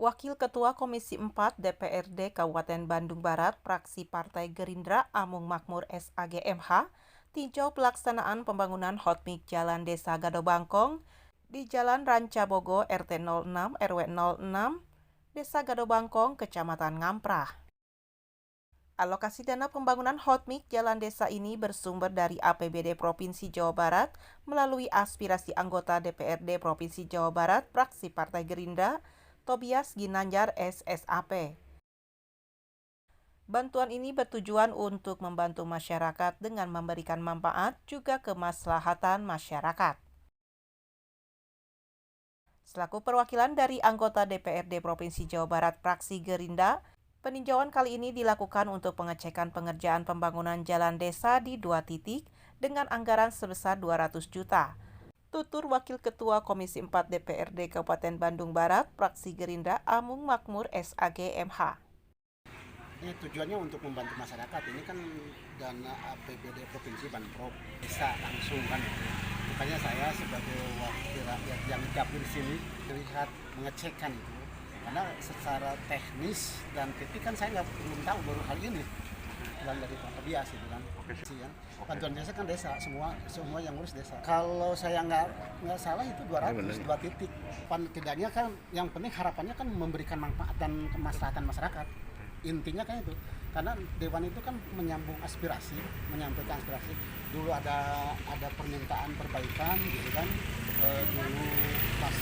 Wakil Ketua Komisi 4 DPRD Kabupaten Bandung Barat, fraksi Partai Gerindra Amung Makmur SAGMH, tinjau pelaksanaan pembangunan hotmik Jalan Desa Gado Bangkong di Jalan Ranca Bogo RT 06 RW 06, Desa Gado Bangkong, Kecamatan Ngamprah. Alokasi dana pembangunan hotmik Jalan Desa ini bersumber dari APBD Provinsi Jawa Barat melalui aspirasi anggota DPRD Provinsi Jawa Barat, fraksi Partai Gerindra, Tobias Ginanjar SSAP. Bantuan ini bertujuan untuk membantu masyarakat dengan memberikan manfaat juga kemaslahatan masyarakat. Selaku perwakilan dari anggota DPRD Provinsi Jawa Barat fraksi Gerindra, peninjauan kali ini dilakukan untuk pengecekan pengerjaan pembangunan jalan desa di 2 titik dengan anggaran sebesar 200 juta. Tutur Wakil Ketua Komisi 4 DPRD Kabupaten Bandung Barat, fraksi Gerindra Amung Makmur SAGMH. Ini tujuannya untuk membantu masyarakat. Ini kan dana APBD Provinsi Banprop bisa langsung kan. Makanya saya sebagai wakil rakyat yang dapur di sini melihat mengecekkan itu. Karena secara teknis dan titik kan saya belum tahu baru kali ini. Pulang dari Pak Tobias itu kan. Bantuan desa kan desa, semua yang ngurus desa. Kalau saya nggak salah itu 2 titik. Tidaknya kan yang penting harapannya kan memberikan manfaat dan kemaslahatan masyarakat. Intinya kan itu, karena dewan itu kan menyampaikan aspirasi. Dulu ada permintaan perbaikan gitu kan, dulu pas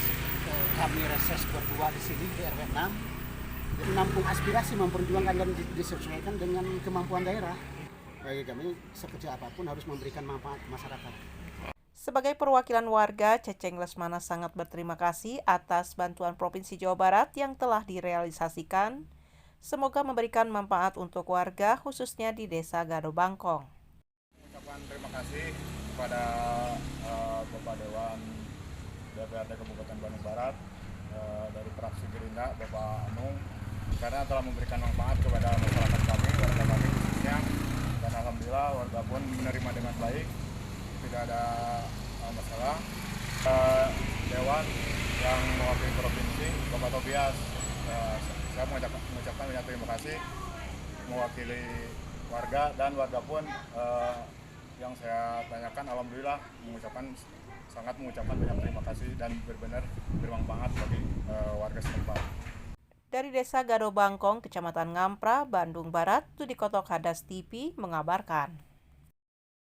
kami reses berdua di sini di RW 6, menampung aspirasi, memperjuangkan dan disesuaikan dengan kemampuan daerah. Bagi kami sekecil apapun harus memberikan manfaat masyarakat. Sebagai perwakilan warga, Ceceng Lesmana sangat berterima kasih atas bantuan Provinsi Jawa Barat yang telah direalisasikan. Semoga memberikan manfaat untuk warga, khususnya di Desa Gado Bangkong. Ucapan terima kasih kepada Bapak Dewan DPRD Kabupaten Bandung Barat dari fraksi Gerindra, Bapak Amung, karena telah memberikan manfaat kepada masyarakat kami, warga kami khususnya, dan alhamdulillah warga pun menerima dengan baik, tidak ada masalah. Dewan yang mewakili provinsi, Bapak Tobias, saya mengucapkan banyak terima kasih mewakili warga, dan warga pun yang saya tanyakan alhamdulillah sangat mengucapkan banyak terima kasih dan benar-benar bermanfaat bagi warga setempat. Dari Desa Gado Bangkong, Kecamatan Ngamprah, Bandung Barat, Tudikotok Hadas TV mengabarkan.